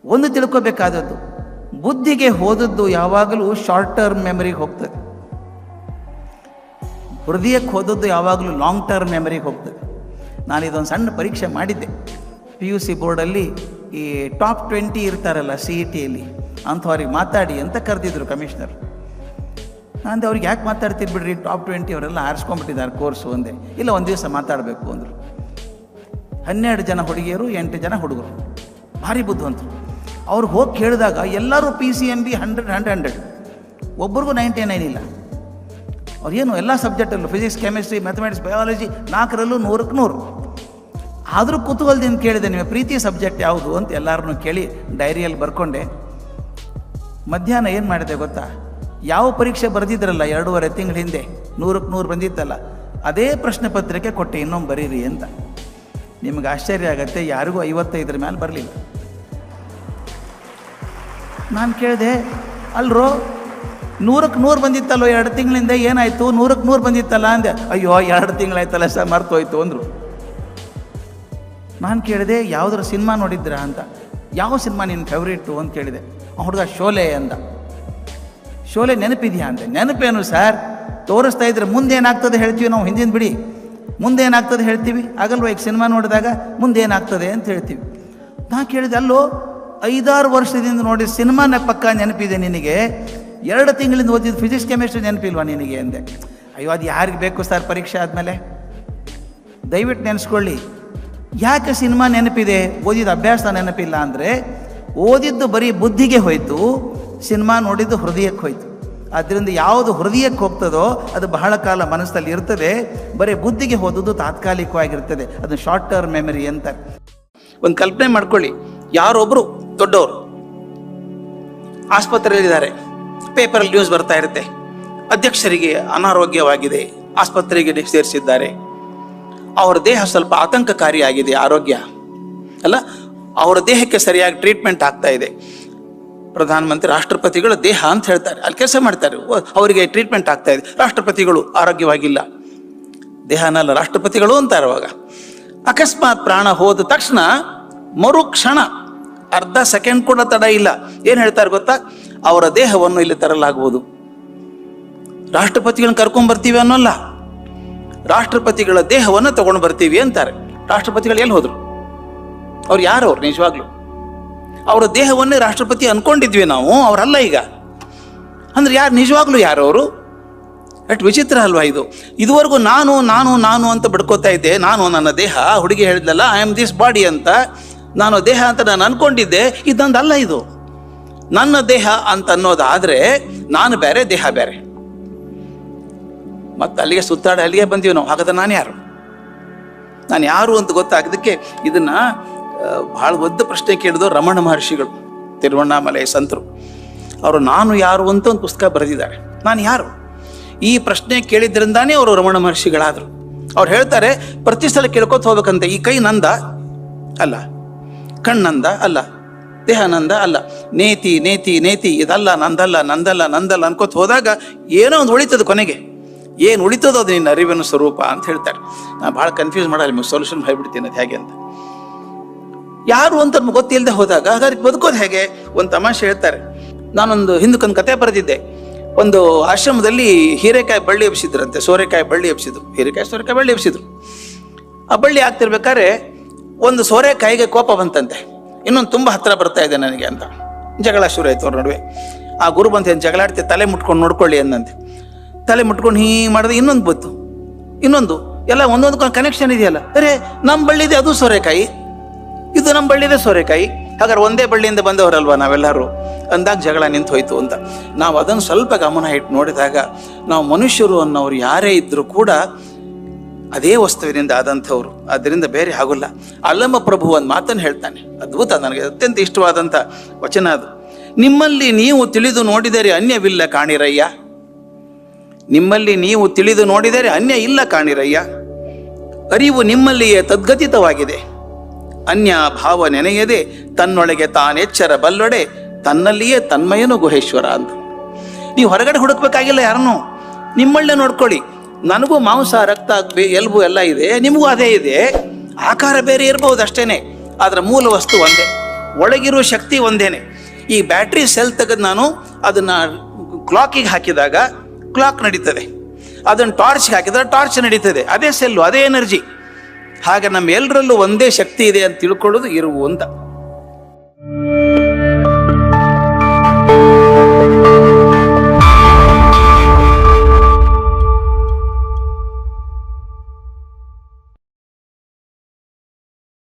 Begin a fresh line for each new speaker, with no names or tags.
ಒಂದು ತಿಳ್ಕೋಬೇಕಾದದ್ದು, ಬುದ್ಧಿಗೆ ಹೋದದ್ದು ಯಾವಾಗಲೂ ಶಾರ್ಟ್ ಟರ್ಮ್ ಮೆಮರಿಗೆ ಹೋಗ್ತದೆ, ಹೃದಯಕ್ಕೆ ಹೋದದ್ದು ಯಾವಾಗಲೂ ಲಾಂಗ್ ಟರ್ಮ್ ಮೆಮರಿಗೆ ಹೋಗ್ತದೆ. ನಾನು ಇದೊಂದು ಸಣ್ಣ ಪರೀಕ್ಷೆ ಮಾಡಿದ್ದೆ. PUC ಬೋರ್ಡಲ್ಲಿ ಈ ಟಾಪ್ 20 ಇರ್ತಾರಲ್ಲ CETಯಲ್ಲಿ, ಅಂಥವ್ರಿಗೆ ಮಾತಾಡಿ ಅಂತ ಕರೆದಿದ್ರು ಕಮಿಷನರ್. ಅಂದೆ ಅವ್ರಿಗೆ ಯಾಕೆ ಮಾತಾಡ್ತೀರಿ ಬಿಡ್ರಿ, ಟಾಪ್ 20 ಅವರೆಲ್ಲ ಆರಿಸ್ಕೊಂಡ್ಬಿಟ್ಟಿದ್ದಾರೆ ಕೋರ್ಸು ಅಂದೆ. ಇಲ್ಲ, ಒಂದು ದಿವಸ ಮಾತಾಡಬೇಕು ಅಂದರು. 12 ಜನ ಹುಡುಗಿಯರು, 8 ಜನ ಹುಡುಗರು, ಭಾರಿ ಬುದ್ಧಿವಂತರು. ಅವ್ರು ಹೋಗಿ ಕೇಳಿದಾಗ ಎಲ್ಲರೂ PCMB 100, ಒಬ್ರಿಗೂ 99 ಇಲ್ಲ. ಅವ್ರೇನು ಎಲ್ಲ ಸಬ್ಜೆಕ್ಟಲ್ಲೂ ಫಿಸಿಕ್ಸ್, ಕೆಮಿಸ್ಟ್ರಿ, ಮ್ಯಾಥಮೆಟಿಕ್ಸ್, ಬಯಾಲಜಿ 4ರಲ್ಲೂ 100ಕ್ಕೆ 100. ಆದರೂ ಕುತೂಹಲದಿಂದ ಕೇಳಿದೆ, ನಿಮಗೆ ಪ್ರೀತಿ ಸಬ್ಜೆಕ್ಟ್ ಯಾವುದು ಅಂತ ಎಲ್ಲರನ್ನೂ ಕೇಳಿ ಡೈರಿಯಲ್ಲಿ ಬರ್ಕೊಂಡೆ. ಮಧ್ಯಾಹ್ನ ಏನು ಮಾಡಿದೆ ಗೊತ್ತಾ? ಯಾವ ಪರೀಕ್ಷೆ ಬರೆದಿದ್ರಲ್ಲ 2.5 ತಿಂಗಳ ಹಿಂದೆ 100ಕ್ಕೆ 100 ಬಂದಿತ್ತಲ್ಲ, ಅದೇ ಪ್ರಶ್ನೆ ಪತ್ರಿಕೆ ಕೊಟ್ಟೆ, ಇನ್ನೊಮ್ಮೆ ಬರೀರಿ ಅಂತ. ನಿಮಗೆ ಆಶ್ಚರ್ಯ ಆಗುತ್ತೆ, ಯಾರಿಗೂ 55 ಮೇಲೆ ಬರಲಿಲ್ಲ. ನಾನು ಕೇಳಿದೆ, ಅಲ್ರೋ 100ಕ್ಕೆ 100 ಬಂದಿತ್ತಲ್ಲೋ 2 ತಿಂಗಳಿಂದ, ಏನಾಯಿತು? 100ಕ್ಕೆ 100 ಬಂದಿತ್ತಲ್ಲ ಅಂದೆ. ಅಯ್ಯೋ 2 ತಿಂಗಳಾಯ್ತಲ್ಲ ಸರ್, ಮರ್ತೋಯ್ತು ಅಂದರು. ನಾನು ಕೇಳಿದೆ, ಯಾವುದ್ರ ಸಿನಿಮಾ ನೋಡಿದ್ರಾ ಅಂತ. ಯಾವ ಸಿನಿಮಾ ನಿನ್ನ ಫೇವ್ರೇಟು ಅಂತ ಕೇಳಿದೆ. ಹುಡುಗ ಶೋಲೆ ಅಂದ. ಶೋಲೆ ನೆನಪಿದೆಯಾ ಅಂದೆ. ನೆನಪೇನು ಸರ್, ತೋರಿಸ್ತಾ ಇದ್ರೆ ಮುಂದೇನಾಗ್ತದೆ ಹೇಳ್ತೀವಿ ನಾವು, ಹಿಂದಿನ ಬಿಡಿ, ಮುಂದೇನಾಗ್ತದೆ ಹೇಳ್ತೀವಿ ಆಗಲ್ವ? ಈಗ ಸಿನಿಮಾ ನೋಡಿದಾಗ ಮುಂದೇನಾಗ್ತದೆ ಅಂತ ಹೇಳ್ತೀವಿ. ನಾ ಕೇಳಿದೆ, ಅಲ್ಲೋ 5-6 ವರ್ಷದಿಂದ ನೋಡಿ ಸಿನಿಮಾನ ಪಕ್ಕ ನೆನಪಿದೆ ನಿನಗೆ, 2 ತಿಂಗಳಿಂದ ಓದಿದ್ದು ಫಿಸಿಕ್ಸ್ ಕೆಮಿಸ್ಟ್ರಿ ನೆನಪಿಲ್ವಾ ನಿನಗೆ ಅಂದೆ. ಅಯ್ಯೋ, ಅದು ಯಾರಿಗೆ ಬೇಕು ಸರ್ ಪರೀಕ್ಷೆ ಆದಮೇಲೆ? ದಯವಿಟ್ಟು ನೆನೆಸ್ಕೊಳ್ಳಿ, ಯಾಕೆ ಸಿನಿಮಾ ನೆನಪಿದೆ, ಓದಿದ ಅಭ್ಯಾಸ ನೆನಪಿಲ್ಲ ಅಂದರೆ, ಓದಿದ್ದು ಬರೀ ಬುದ್ಧಿಗೆ ಹೋಯಿತು, ಸಿನಿಮಾ ನೋಡಿದ್ದು ಹೃದಯಕ್ಕೆ ಹೋಯಿತು. ಆದ್ದರಿಂದ ಯಾವುದು ಹೃದಯಕ್ಕೆ ಹೋಗ್ತದೋ ಅದು ಬಹಳ ಕಾಲ ಮನಸ್ಸಲ್ಲಿ ಇರ್ತದೆ, ಬರೀ ಬುದ್ಧಿಗೆ ಹೋದದ್ದು ತಾತ್ಕಾಲಿಕವಾಗಿರ್ತದೆ. ಅದು ಶಾರ್ಟ್ ಟರ್ಮ್ ಮೆಮರಿ ಅಂತ. ಒಂದು ಕಲ್ಪನೆ ಮಾಡ್ಕೊಳ್ಳಿ, ಯಾರೊಬ್ಬರು ದೊಡ್ಡವರು ಆಸ್ಪತ್ರೆಯಲ್ಲಿದ್ದಾರೆ, ಪೇಪರಲ್ಲಿ ನ್ಯೂಸ್ ಬರ್ತಾ ಇರುತ್ತೆ, ಅಧ್ಯಕ್ಷರಿಗೆ ಅನಾರೋಗ್ಯವಾಗಿದೆ, ಆಸ್ಪತ್ರೆಗೆ ಸೇರಿಸಿದ್ದಾರೆ, ಅವರ ದೇಹ ಸ್ವಲ್ಪ ಆತಂಕಕಾರಿಯಾಗಿದೆ, ಆರೋಗ್ಯ ಅಲ್ಲ, ಅವರ ದೇಹಕ್ಕೆ ಸರಿಯಾಗಿ ಟ್ರೀಟ್ಮೆಂಟ್ ಆಗ್ತಾ ಇದೆ. ಪ್ರಧಾನಮಂತ್ರಿ, ರಾಷ್ಟ್ರಪತಿಗಳು ದೇಹ ಅಂತ ಹೇಳ್ತಾರೆ, ಅಲ್ಲಿ ಕೆಲಸ ಮಾಡ್ತಾರೆ, ಅವರಿಗೆ ಟ್ರೀಟ್ಮೆಂಟ್ ಆಗ್ತಾ ಇದೆ. ರಾಷ್ಟ್ರಪತಿಗಳು ಆರೋಗ್ಯವಾಗಿಲ್ಲ, ದೇಹನಲ್ಲ ರಾಷ್ಟ್ರಪತಿಗಳು ಅಂತಾರೆ. ಅವಾಗ ಅಕಸ್ಮಾತ್ ಪ್ರಾಣ ಹೋದ ತಕ್ಷಣ ಮರುಕ್ಷಣ ಅರ್ಧ ಸೆಕೆಂಡ್ ಕೂಡ ತಡ ಇಲ್ಲ, ಏನು ಹೇಳ್ತಾರೆ ಗೊತ್ತಾ? ಅವರ ದೇಹವನ್ನು ಇಲ್ಲಿ ತರಲಾಗುವುದು. ರಾಷ್ಟ್ರಪತಿಗಳನ್ನ ಕರ್ಕೊಂಡ್ ಬರ್ತೀವಿ ಅನ್ನೋಲ್ಲ, ರಾಷ್ಟ್ರಪತಿಗಳ ದೇಹವನ್ನು ತಗೊಂಡು ಬರ್ತೀವಿ ಅಂತಾರೆ. ರಾಷ್ಟ್ರಪತಿಗಳು ಎಲ್ಲಿ ಹೋದ್ರು? ಅವ್ರು ಯಾರು? ಅವ್ರು ನಿಜವಾಗ್ಲು ಅವರ ದೇಹವನ್ನೇ ರಾಷ್ಟ್ರಪತಿ ಅನ್ಕೊಂಡಿದ್ವಿ ನಾವು, ಅವರಲ್ಲ ಈಗ. ಅಂದ್ರೆ ಯಾರು ನಿಜವಾಗ್ಲೂ ಯಾರು ಅವರು? ಎಷ್ಟು ವಿಚಿತ್ರ ಅಲ್ವಾ ಇದು? ಇದುವರೆಗೂ ನಾನು ನಾನು ನಾನು ಅಂತ ಬಡ್ಕೋತಾ ಇದ್ದೆ. ನಾನು ನನ್ನ ದೇಹ, ಹುಡುಗಿ ಹೇಳಿದ್ಲಲ್ಲ ಐ ಆಮ್ ದಿಸ್ ಬಾಡಿ ಅಂತ, ನಾನು ದೇಹ ಅಂತ ನಾನು ಅನ್ಕೊಂಡಿದ್ದೆ. ಇದಂದಲ್ಲ ಇದು. ನನ್ನ ದೇಹ ಅಂತ ಅನ್ನೋದಾದ್ರೆ ನಾನು ಬೇರೆ, ದೇಹ ಬೇರೆ. ಮತ್ತೆ ಅಲ್ಲಿಗೆ ಸುತ್ತಾಡಿ ಅಲ್ಲಿಗೆ ಬಂದೀವಿ ನಾವು. ಹಾಗಾದ್ರೆ ನಾನು ಯಾರು? ನಾನು ಯಾರು ಅಂತ ಗೊತ್ತಾಗೋದಕ್ಕೆ ಇದನ್ನ ಬಹಳ ಒದ್ದ ಪ್ರಶ್ನೆ ಕೇಳಿದ್ರು ರಮಣ ಮಹರ್ಷಿಗಳು, ತಿರುವಣ್ಣಾಮಲೈ ಸಂತರು. ಅವರು ನಾನು ಯಾರು ಅಂತ ಒಂದು ಪುಸ್ತಕ ಬರೆದಿದ್ದಾರೆ. ನಾನು ಯಾರು ಈ ಪ್ರಶ್ನೆ ಕೇಳಿದ್ರಿಂದಾನೇ ಅವರು ರಮಣ ಮಹರ್ಷಿಗಳಾದರು. ಅವ್ರು ಹೇಳ್ತಾರೆ, ಪ್ರತಿ ಸಲ ಕೇಳ್ಕೊತ ಹೋಗ್ಬೇಕಂತೆ, ಈ ಕೈ ನಂದ ಅಲ್ಲ, ಕಣ್ಣಂದ ಅಲ್ಲ, ದೇಹ ನಂದ ಅಲ್ಲ, ನೇತಿ ನೇತಿ ನೇತಿ ಇದಲ್ಲ, ನಂದಲ್ಲ ನಂದಲ್ಲ ನಂದಲ್ಲ ಅನ್ಕೋತ ಹೋದಾಗ ಏನೋ ಒಂದು ಉಳಿತದ. ಕೊನೆಗೆ ಏನು ಉಳಿತದೋ ಅದು ನಿನ್ನ ಅರಿವಿನ ಸ್ವರೂಪ ಅಂತ ಹೇಳ್ತಾರೆ. ನಾನು ಭಾಳ ಕನ್ಫ್ಯೂಸ್ ಮಾಡಲ್ಲ, ನಿಮಗೆ ಸೊಲ್ಯೂಷನ್ ಹೇಳ್ಬಿಡ್ತೀನಿ ಅದು ಹೇಗೆ ಅಂತ. ಯಾರು ಅಂತ ನಮ್ಗೆ ಗೊತ್ತಿಲ್ಲದೆ ಹೋದಾಗ ಹಾಗಾದ್ರೆ ಬದುಕೋದು ಹೇಗೆ? ಒಂದು ತಮಾಷೆ ಹೇಳ್ತಾರೆ. ನಾನೊಂದು ಹಿಂದಕ್ಕೊಂದು ಕತೆ ಬರೆದಿದ್ದೆ. ಒಂದು ಆಶ್ರಮದಲ್ಲಿ ಹೀರೆಕಾಯಿ ಬಳ್ಳಿ ಎಬ್ಸಿದ್ರಂತೆ, ಸೋರೆಕಾಯಿ ಬಳ್ಳಿ ಎಬ್ಸಿದ್ರು, ಹೀರೆಕಾಯಿ ಸೋರೆಕಾಯಿ ಬಳ್ಳಿ ಎಬ್ಸಿದ್ರು. ಆ ಬಳ್ಳಿ ಆಗ್ತಿರ್ಬೇಕಾದ್ರೆ ಒಂದು ಸೋರೆಕಾಯಿಗೆ ಕೋಪ ಬಂತಂತೆ, ಇನ್ನೊಂದು ತುಂಬ ಹತ್ತಿರ ಬರ್ತಾ ಇದೆ ನನಗೆ ಅಂತ. ಜಗಳ ಶುರು ಆಯ್ತು ಅವ್ರ ನಡುವೆ. ಆ ಗುರು ಬಂತ, ಏನು ಜಗಳ ಆಡ್ತೀವಿ, ತಲೆ ಮುಟ್ಕೊಂಡು ನೋಡ್ಕೊಳ್ಳಿ ಅಂದಂತೆ. ತಲೆ ಮುಟ್ಕೊಂಡು ಹೀಗೆ ಮಾಡಿದ್ರೆ ಇನ್ನೊಂದು ಬಂತು, ಇನ್ನೊಂದು, ಎಲ್ಲ ಒಂದೊಂದು ಕನೆಕ್ಷನ್ ಇದೆಯಲ್ಲ. ಅರೆ ನಮ್ಮ ಬಳ್ಳಿದೆ ಅದು ಸೋರೆಕಾಯಿ, ಇದು ನಮ್ಮ ಬಳ್ಳಿದೆ ಸೋರೆಕಾಯಿ, ಹಾಗಾದ್ರೆ ಒಂದೇ ಬಳ್ಳಿಯಿಂದ ಬಂದವರಲ್ವಾ ನಾವೆಲ್ಲರೂ ಅಂದಾಗ ಜಗಳ ನಿಂತು ಹೋಯ್ತು ಅಂತ. ನಾವು ಅದನ್ನು ಸ್ವಲ್ಪ ಗಮನ ಇಟ್ಟು ನೋಡಿದಾಗ ನಾವು ಮನುಷ್ಯರು ಅನ್ನೋರು ಯಾರೇ ಇದ್ರೂ ಕೂಡ ಅದೇ ವಸ್ತುವಿನಿಂದ ಆದಂಥವ್ರು, ಅದರಿಂದ ಬೇರೆ ಆಗೋಲ್ಲ. ಅಲ್ಲಮ್ಮ ಪ್ರಭು ಒಂದು ಮಾತನ್ನು ಹೇಳ್ತಾನೆ, ಅದ್ಭುತ, ನನಗೆ ಅತ್ಯಂತ ಇಷ್ಟವಾದಂಥ ವಚನ ಅದು. ನಿಮ್ಮಲ್ಲಿ ನೀವು ತಿಳಿದು ನೋಡಿದರೆ ಅನ್ಯವಿಲ್ಲ ಕಾಣಿರಯ್ಯ, ನಿಮ್ಮಲ್ಲಿ ನೀವು ತಿಳಿದು ನೋಡಿದರೆ ಅನ್ಯ ಇಲ್ಲ ಕಾಣಿರಯ್ಯ, ಅರಿವು ನಿಮ್ಮಲ್ಲಿಯೇ ತದ್ಗತಿತವಾಗಿದೆ, ಅನ್ಯ ಭಾವ ನೆನೆಯದೆ ತನ್ನೊಳಗೆ ತಾನೆಚ್ಚರ ಬಲ್ಲೊಡೆ, ತನ್ನಲ್ಲಿಯೇ ತನ್ಮಯನು ಗುಹೇಶ್ವರ ಅಂತ. ನೀವು ಹೊರಗಡೆ ಹುಡುಕ್ಬೇಕಾಗಿಲ್ಲ ಯಾರನ್ನು, ನಿಮ್ಮಳ್ಳೇ ನೋಡ್ಕೊಳ್ಳಿ. ನನಗೂ ಮಾಂಸ, ರಕ್ತ, ಎಲುಬು ಎಲ್ಲ ಇದೆ, ನಿಮಗೂ ಅದೇ ಇದೆ, ಆಕಾರ ಬೇರೆ ಇರಬಹುದು ಅಷ್ಟೇನೆ, ಆದ್ರೆ ಮೂಲ ವಸ್ತು ಒಂದೇ. ಒಳಗಿರುವ ಶಕ್ತಿ ಒಂದೇನೆ. ಈ ಬ್ಯಾಟ್ರಿ ಸೆಲ್ ತೆಗೆದು ನಾನು ಅದನ್ನು ಕ್ಲಾಕಿಗೆ ಹಾಕಿದಾಗ ಕ್ಲಾಕ್ ನಡೀತದೆ, ಅದನ್ನು ಟಾರ್ಚ್ಗೆ ಹಾಕಿದರೆ ಟಾರ್ಚ್ ನಡೀತದೆ. ಅದೇ ಸೆಲ್ಲು, ಅದೇ ಎನರ್ಜಿ. ಹಾಗೆ ನಮ್ಮ ಎಲ್ಲರಲ್ಲೂ ಒಂದೇ ಶಕ್ತಿ ಇದೆ ಅಂತ ತಿಳ್ಕೊಳ್ಳೋದು ಇರುವು ಅಂತ.